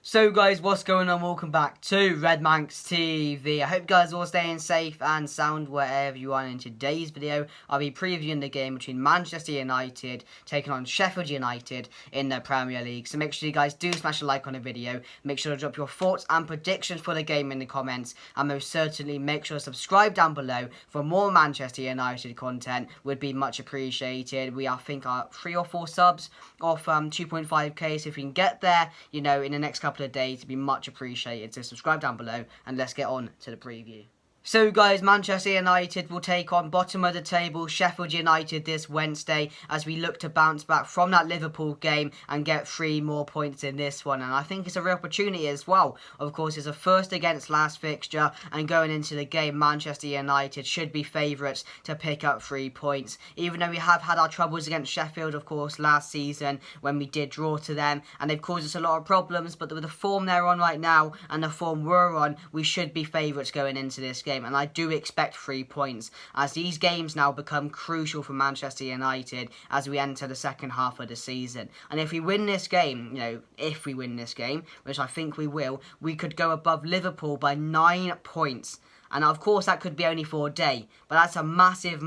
So guys, what's going on? Welcome back to Red Manx TV. I hope you guys are all staying safe and sound wherever you are. In today's video, I'll be previewing the game between Manchester United taking on Sheffield United in the Premier League. So make sure you guys do smash a like on the video. Make sure to drop your thoughts and predictions for the game in the comments. And most certainly make sure to subscribe down below for more Manchester United content. Would be much appreciated. We I think are 3 or 4 subs off 2.5k. So if we can get there, you know, in the next couple of days, to be much appreciated. So subscribe down below and let's get on to the preview. So guys, Manchester United will take on bottom of the table Sheffield United this Wednesday as we look to bounce back from that Liverpool game and get 3 more points in this one. And I think it's a real opportunity as well. Of course, it's a first against last fixture, and going into the game, Manchester United should be favourites to pick up 3 points. Even though we have had our troubles against Sheffield, of course, last season when we did draw to them, and they've caused us a lot of problems, but with the form they're on right now and the form we're on, we should be favourites going into this game. And I do expect 3 points as these games now become crucial for Manchester United as we enter the second half of the season. And if we win this game, you know, if we win this game, which I think we will, we could go above Liverpool by 9 points. And of course that could be only for a day, but that's a massive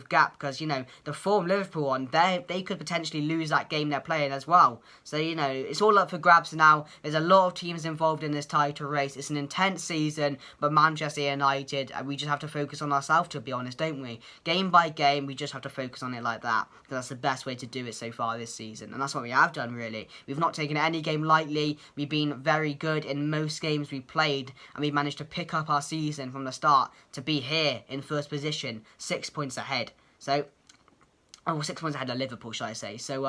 gap because, you know, the form Liverpool on, they could potentially lose that game they're playing as well. So, you know, it's all up for grabs now. There's a lot of teams involved in this title race. It's an intense season, but Manchester United, we just have to focus on ourselves, to be honest, don't we? Game by game, we just have to focus on it like that, because that's the best way to do it so far this season. And that's what we have done, really. We've not taken any game lightly. We've been very good in most games we've played, and we've managed to pick up our season from the start to be here in first position, 6 points ahead. So, 6 points ahead of Liverpool, should I say. So,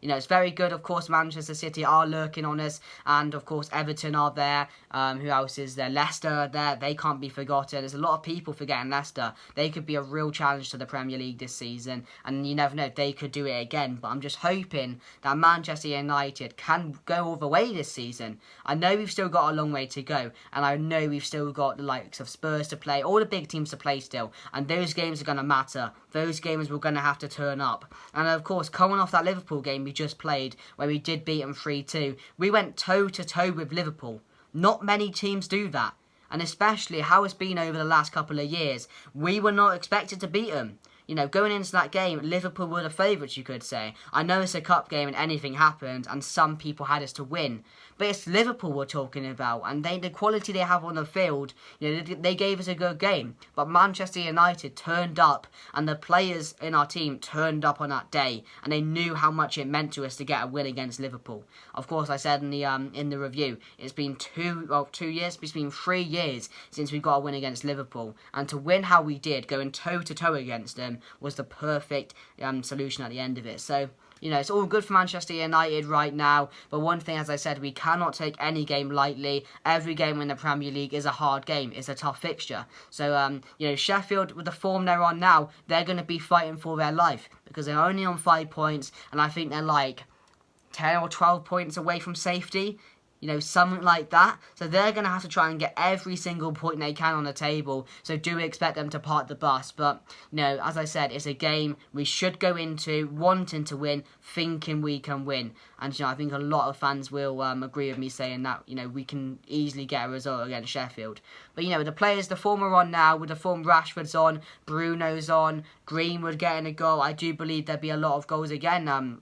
you know, it's very good. Of course, Manchester City are lurking on us. And, of course, Everton are there. Who else is there? Leicester are there. They can't be forgotten. There's a lot of people forgetting Leicester. They could be a real challenge to the Premier League this season. And you never know, they could do it again. But I'm just hoping that Manchester United can go all the way this season. I know we've still got a long way to go. And I know we've still got the likes of Spurs to play. All the big teams to play still. And those games are going to matter. Those games we're going to have to turn up. And of course, coming off that Liverpool game we just played, where we did beat them 3-2, we went toe-to-toe with Liverpool. Not many teams do that. And especially how it's been over the last couple of years. We were not expected to beat them. You know, going into that game, Liverpool were the favourites, you could say. I know it's a cup game and anything happened, and some people had us to win. But it's Liverpool we're talking about, and the quality they have on the field, you know, they gave us a good game. But Manchester United turned up, and the players in our team turned up on that day, and they knew how much it meant to us to get a win against Liverpool. Of course, I said in the review, it's been 2 years, it's been 3 years since we got a win against Liverpool, and to win how we did, going toe-to-toe against them, was the perfect solution at the end of it. So, you know, it's all good for Manchester United right now. But one thing, as I said, we cannot take any game lightly. Every game in the Premier League is a hard game. It's a tough fixture. So, you know, Sheffield, with the form they're on now, they're going to be fighting for their life because they're only on 5 points. And I think they're like 10 or 12 points away from safety. You know, something like that. So they're going to have to try and get every single point they can on the table. So do expect them to park the bus. But, you know, as I said, it's a game we should go into wanting to win, thinking we can win. And, you know, I think a lot of fans will agree with me saying that, you know, we can easily get a result against Sheffield. But, you know, the players, the form are on now, with the form Rashford's on, Bruno's on, Greenwood getting a goal. I do believe there'll be a lot of goals again,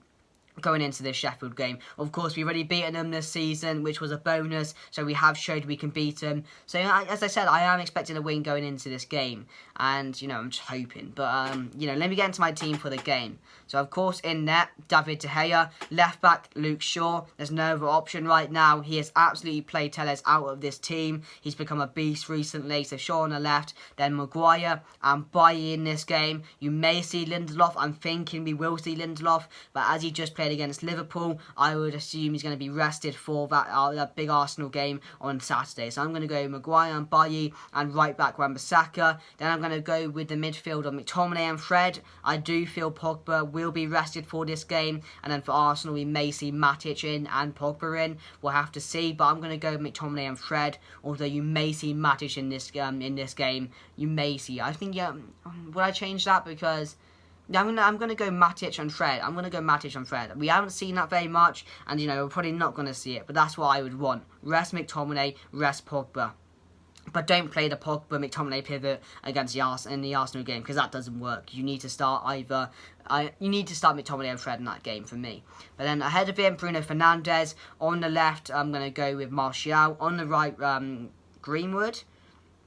going into this Sheffield game. Of course, we've already beaten them this season, which was a bonus, so we have showed we can beat them. So, as I said, I am expecting a win going into this game, and, you know, I'm just hoping. But, you know, let me get into my team for the game. So, of course, in net, David De Gea, left back, Luke Shaw. There's no other option right now. He has absolutely played Telles out of this team. He's become a beast recently, so Shaw on the left, then Maguire and Bailly in this game. You may see Lindelof. I'm thinking we will see Lindelof, but as he just played against Liverpool, I would assume he's going to be rested for that big Arsenal game on Saturday. So I'm going to go Maguire and Bailly, and right back Wan-Bissaka. Then I'm going to go with the midfield of McTominay and Fred. I do feel Pogba will be rested for this game, and then for Arsenal we may see Matic in and Pogba in. We'll have to see, but I'm going to go with McTominay and Fred. Although you may see Matic in this game, you may see. I think would I change that because Yeah, I'm gonna go Matic and Fred. We haven't seen that very much, and we're probably not gonna see it. But that's what I would want. Rest McTominay, rest Pogba. But don't play the Pogba McTominay pivot against the Arsenal game, because that doesn't work. You need to start McTominay and Fred in that game for me. But then ahead of him, Bruno Fernandes. On the left, I'm gonna go with Martial. On the right, Greenwood.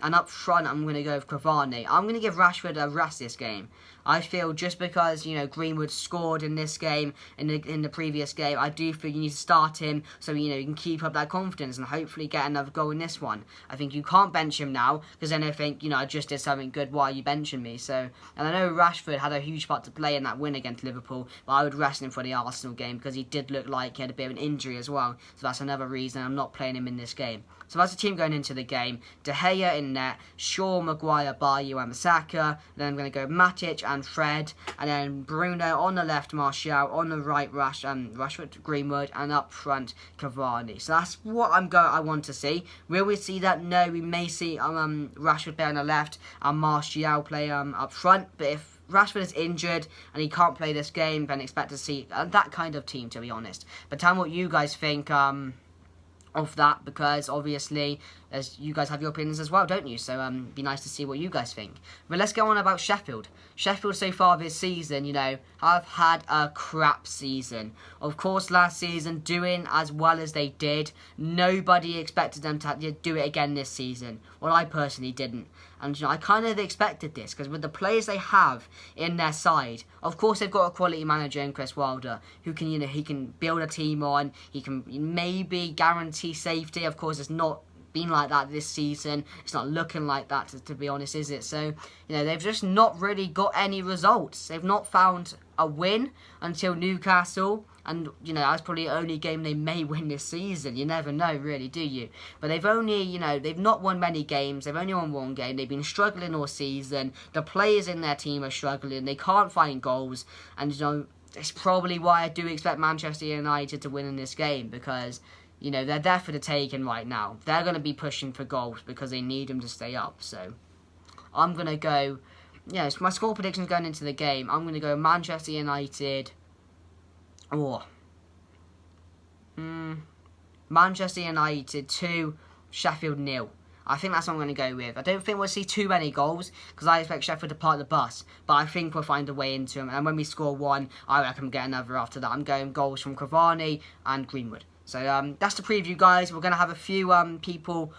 And up front, I'm going to go with Cavani. I'm going to give Rashford a rest this game. I feel just because, Greenwood scored in this game, in the previous game, I do feel you need to start him so, you can keep up that confidence and hopefully get another goal in this one. I think you can't bench him now, because then I think, I just did something good, why are you benching me? So, and I know Rashford had a huge part to play in that win against Liverpool, but I would rest him for the Arsenal game, because he did look like he had a bit of an injury as well. So that's another reason I'm not playing him in this game. So that's the team going into the game. De Gea in net, Shaw, Maguire, Bayu and Saka. Then I'm going to go Matic and Fred. And then Bruno on the left, Martial. On the right, Rashford, Greenwood. And up front, Cavani. So that's what I want to see. Will we see that? No, we may see Rashford play on the left and Martial play up front. But if Rashford is injured and he can't play this game, then expect to see that kind of team, to be honest. But tell me what you guys think of that, because obviously as you guys have your opinions as well, don't you? So be nice to see what you guys think. But let's go on about Sheffield. Sheffield so far this season, have had a crap season. Of course, last season doing as well as they did, nobody expected them to do it again this season. Well, I personally didn't. And I kind of expected this, because with the players they have in their side, of course they've got a quality manager in Chris Wilder, who can, he can build a team on, he can maybe guarantee safety. Of course, it's not been like that this season. It's not looking like that, to be honest, is it? So, they've just not really got any results. They've not found a win until Newcastle. And, that's probably the only game they may win this season. You never know, really, do you? But they've only, they've not won many games. They've only won one game. They've been struggling all season. The players in their team are struggling. They can't find goals. And, it's probably why I do expect Manchester United to win in this game. Because, they're there for the taking right now. They're going to be pushing for goals because they need them to stay up. So, I'm going to go, my score predictions going into the game. I'm going to go Manchester United. Manchester United 2, Sheffield 0. I think that's what I'm going to go with. I don't think we'll see too many goals, because I expect Sheffield to park the bus. But I think we'll find a way into them. And when we score one, I reckon we'll get another after that. I'm going goals from Cavani and Greenwood. So that's the preview, guys. We're going to have a few people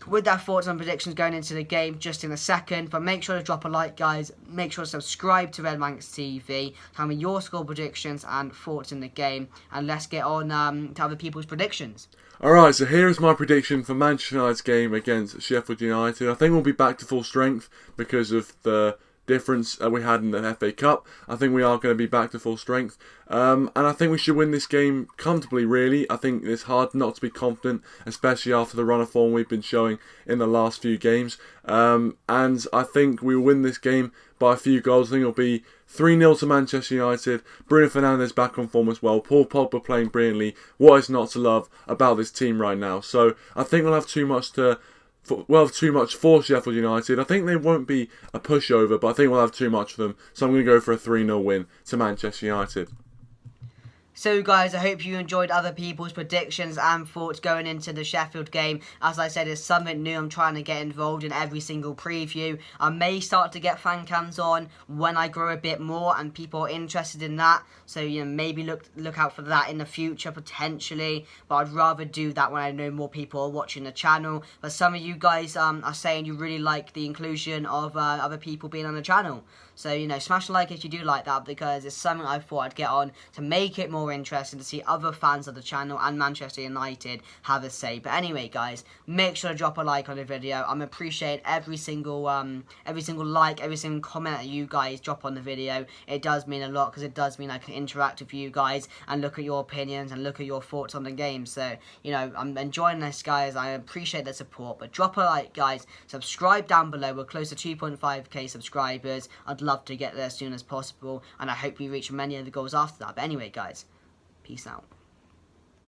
with their thoughts and predictions going into the game just in a second. But make sure to drop a like, guys. Make sure to subscribe to Red Manx TV. Tell me your score predictions and thoughts in the game. And let's get on to other people's predictions. Alright, so here is my prediction for Manchester United's game against Sheffield United. I think we'll be back to full strength because of the difference we had in the FA Cup. I think we are going to be back to full strength. And I think we should win this game comfortably, really. I think it's hard not to be confident, especially after the run of form we've been showing in the last few games. And I think we will win this game by a few goals. I think it'll be 3-0 to Manchester United. Bruno Fernandes back on form as well. Paul Pogba playing brilliantly. What is not to love about this team right now? So I think we'll have too much for Sheffield United. I think they won't be a pushover, but I think we'll have too much for them. So I'm going to go for a 3-0 win to Manchester United. So guys, I hope you enjoyed other people's predictions and thoughts going into the Sheffield game. As I said, it's something new. I'm trying to get involved in every single preview. I may start to get fan cams on when I grow a bit more and people are interested in that. So, maybe look out for that in the future, potentially. But I'd rather do that when I know more people are watching the channel. But some of you guys are saying you really like the inclusion of other people being on the channel. So, smash a like if you do like that, because it's something I thought I'd get on to make it more interesting to see other fans of the channel and Manchester United have a say. But anyway, guys, make sure to drop a like on the video. I'm appreciating every single like, every single comment that you guys drop on the video. It does mean a lot, because it does mean I can interact with you guys and look at your opinions and look at your thoughts on the game. So, I'm enjoying this, guys. I appreciate the support. But drop a like, guys. Subscribe down below. We're close to 2.5k subscribers. I'd love to get there as soon as possible, and I hope we reach many of the goals after that. But anyway, guys, peace out.